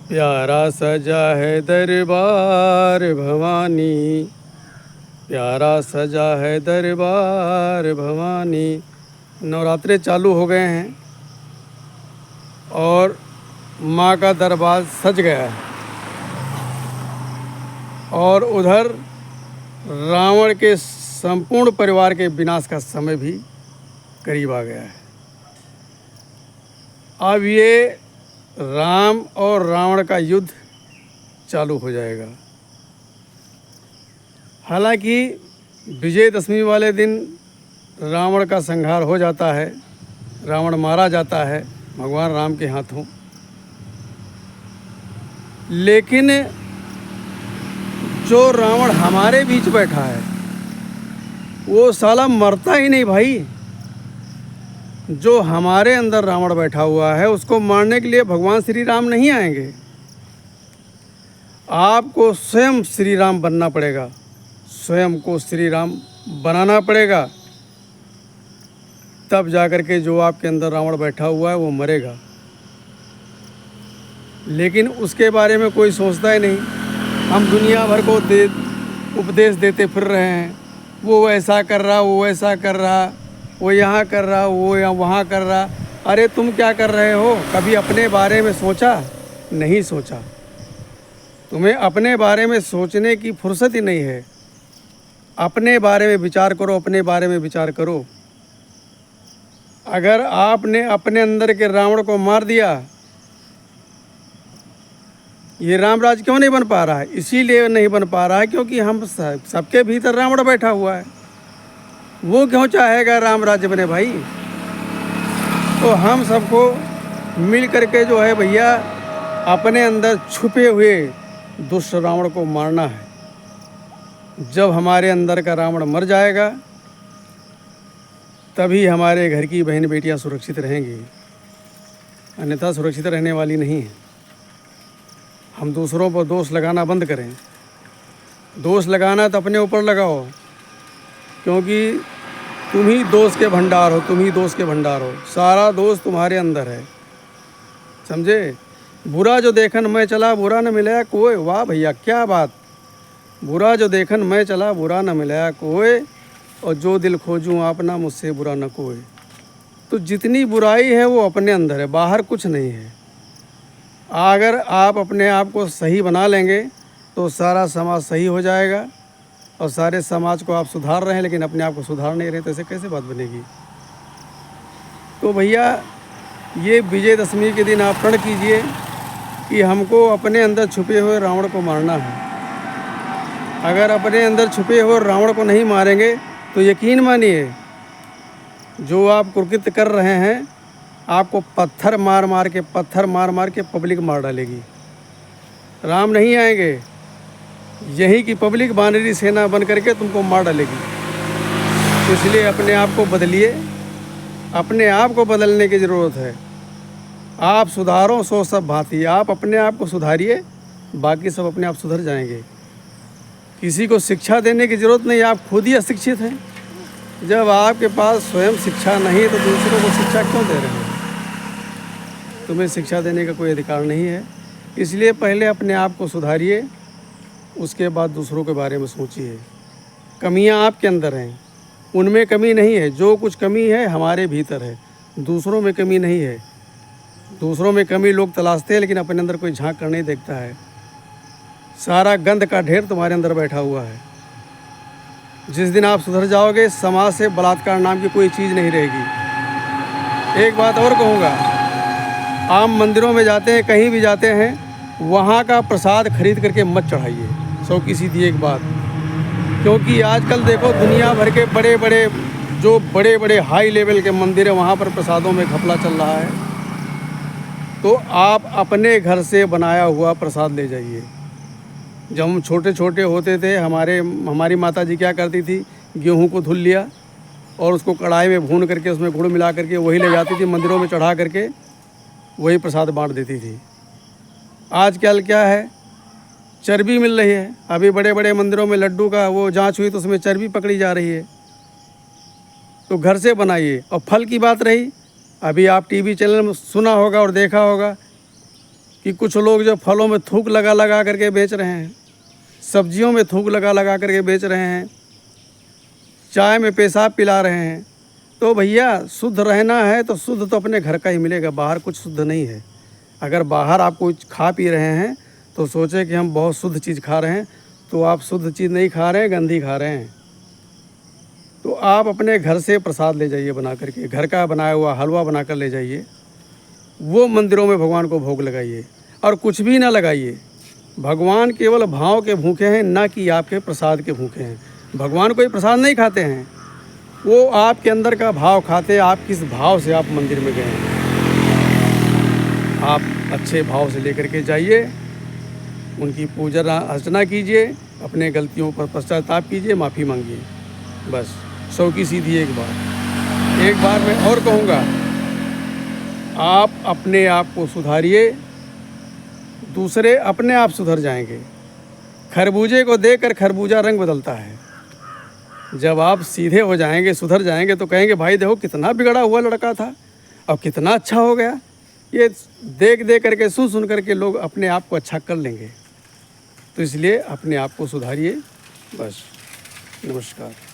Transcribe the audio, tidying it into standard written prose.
प्यारा सजा है दरबार भवानी, प्यारा सजा है दरबार भवानी। नवरात्रे चालू हो गए हैं और माँ का दरबार सज गया है और उधर रावण के संपूर्ण परिवार के विनाश का समय भी करीब आ गया है। अब ये राम और रावण का युद्ध चालू हो जाएगा। हालांकि विजयदशमी वाले दिन रावण का संहार हो जाता है, रावण मारा जाता है भगवान राम के हाथों, लेकिन जो रावण हमारे बीच बैठा है वो साला मरता ही नहीं भाई। जो हमारे अंदर रावण बैठा हुआ है उसको मारने के लिए भगवान श्री राम नहीं आएंगे। आपको स्वयं श्री राम बनना पड़ेगा, स्वयं को श्री राम बनाना पड़ेगा, तब जाकर के जो आपके अंदर रावण बैठा हुआ है वो मरेगा। लेकिन उसके बारे में कोई सोचता ही नहीं। हम दुनिया भर को उपदेश देते फिर रहे हैं, वो ऐसा कर रहा, वो वैसा कर रहा, वो यहाँ कर रहा, वो यहाँ वहाँ कर रहा। अरे तुम क्या कर रहे हो? कभी अपने बारे में सोचा? नहीं सोचा। तुम्हें अपने बारे में सोचने की फुर्सत ही नहीं है। अपने बारे में विचार करो, अपने बारे में विचार करो। अगर आपने अपने अंदर के रावण को मार दिया, ये रामराज क्यों नहीं बन पा रहा है? इसीलिए नहीं बन पा रहा है क्योंकि हम सबके भीतर रावण बैठा हुआ है। वो क्यों चाहेगा राम राज्य बने भाई? तो हम सबको मिल करके जो है भैया अपने अंदर छुपे हुए दुष्ट रावण को मारना है। जब हमारे अंदर का रावण मर जाएगा तभी हमारे घर की बहन बेटियां सुरक्षित रहेंगी, अन्यथा सुरक्षित रहने वाली नहीं है। हम दूसरों पर दोष लगाना बंद करें। दोष लगाना तो अपने ऊपर लगाओ, क्योंकि तुम ही दोष के भंडार हो, तुम ही दोष के भंडार हो। सारा दोष तुम्हारे अंदर है, समझे? बुरा जो देखन मैं चला बुरा न मिला कोई। वाह भैया क्या बात! बुरा जो देखन मैं चला बुरा न मिला कोई, और जो दिल खोजूं अपना मुझसे बुरा न कोई। तो जितनी बुराई है वो अपने अंदर है, बाहर कुछ नहीं है। अगर आप अपने आप को सही बना लेंगे तो सारा समाज सही हो जाएगा। और सारे समाज को आप सुधार रहे हैं लेकिन अपने आप को सुधार नहीं रहे, तो ऐसे कैसे बात बनेगी? तो भैया ये विजयदशमी के दिन आप प्रण कीजिए कि हमको अपने अंदर छुपे हुए रावण को मारना है। अगर अपने अंदर छुपे हुए रावण को नहीं मारेंगे तो यकीन मानिए जो आप कुकृत्य कर रहे हैं, आपको पत्थर मार मार के पब्लिक मार डालेगी। राम नहीं आएंगे, यही की पब्लिक बानरी सेना बन करके तुमको मार डालेगी। इसलिए अपने आप को बदलिए, अपने आप को बदलने की ज़रूरत है। आप सुधारो सो सब भांति, आप अपने आप को सुधारिए, बाकी सब अपने आप सुधर जाएंगे। किसी को शिक्षा देने की ज़रूरत नहीं, आप खुद ही अशिक्षित हैं। जब आपके पास स्वयं शिक्षा नहीं है तो दूसरों को शिक्षा क्यों दे रहे हैं? तुम्हें शिक्षा देने का कोई अधिकार नहीं है। इसलिए पहले अपने आप को सुधारिए, उसके बाद दूसरों के बारे में सोचिए। कमियां आपके अंदर हैं, उनमें कमी नहीं है। जो कुछ कमी है हमारे भीतर है, दूसरों में कमी नहीं है। दूसरों में कमी लोग तलाशते हैं लेकिन अपने अंदर कोई झांक कर नहीं देखता है। सारा गंद का ढेर तुम्हारे अंदर बैठा हुआ है। जिस दिन आप सुधर जाओगे, समाज से बलात्कार नाम की कोई चीज़ नहीं रहेगी। एक बात और कहूँगा, आप मंदिरों में जाते हैं, कहीं भी जाते हैं, वहाँ का प्रसाद खरीद करके मत चढ़ाइए। सौ की सीधी एक बात, क्योंकि आजकल देखो दुनिया भर के बड़े बड़े हाई लेवल के मंदिर हैं, वहाँ पर प्रसादों में घपला चल रहा है। तो आप अपने घर से बनाया हुआ प्रसाद ले जाइए। जब हम छोटे छोटे होते थे, हमारी माता जी क्या करती थी, गेहूं को धुल लिया और उसको कढ़ाई में भून करके उसमें गुड़ मिला करके वही ले जाती थी, मंदिरों में चढ़ा करके वही प्रसाद बांट देती थी। आजकल क्या है, चर्बी मिल रही है। अभी बड़े बड़े मंदिरों में लड्डू का वो जांच हुई तो उसमें चर्बी पकड़ी जा रही है। तो घर से बनाइए। और फल की बात रही, अभी आप टीवी चैनल में सुना होगा और देखा होगा कि कुछ लोग जो फलों में थूक लगा लगा करके बेच रहे हैं, सब्जियों में थूक लगा लगा करके बेच रहे हैं, चाय में पेशाब पिला रहे हैं। तो भैया शुद्ध रहना है तो शुद्ध तो अपने घर का ही मिलेगा, बाहर कुछ शुद्ध नहीं है। अगर बाहर आप कुछ खा पी रहे हैं तो सोचे कि हम बहुत शुद्ध चीज़ खा रहे हैं, तो आप शुद्ध चीज़ नहीं खा रहे हैं, गंदी खा रहे हैं। तो आप अपने घर से प्रसाद ले जाइए बना करके, घर का बनाया हुआ हलवा बना कर ले जाइए, वो मंदिरों में भगवान को भोग लगाइए और कुछ भी ना लगाइए। भगवान केवल भाव के भूखे हैं, ना कि आपके प्रसाद के भूखे हैं। भगवान कोई प्रसाद नहीं खाते हैं, वो आपके अंदर का भाव खाते हैं। आप किस भाव से आप मंदिर में गए हैं, आप अच्छे भाव से लेकर के जाइए, उनकी पूजा अर्चना कीजिए, अपने गलतियों पर पश्चाताप कीजिए, माफ़ी मांगिए। बस 100 की सीधी एक बार मैं और कहूँगा, आप अपने आप को सुधारिए, दूसरे अपने आप सुधर जाएंगे। खरबूजे को देखकर खरबूजा रंग बदलता है। जब आप सीधे हो जाएंगे, सुधर जाएंगे, तो कहेंगे भाई देखो कितना बिगड़ा हुआ लड़का था और कितना अच्छा हो गया। ये देख देख करके, सुन सुन करके लोग अपने आप को अच्छा कर लेंगे। तो इसलिए अपने आप को सुधारिए। बस, नमस्कार।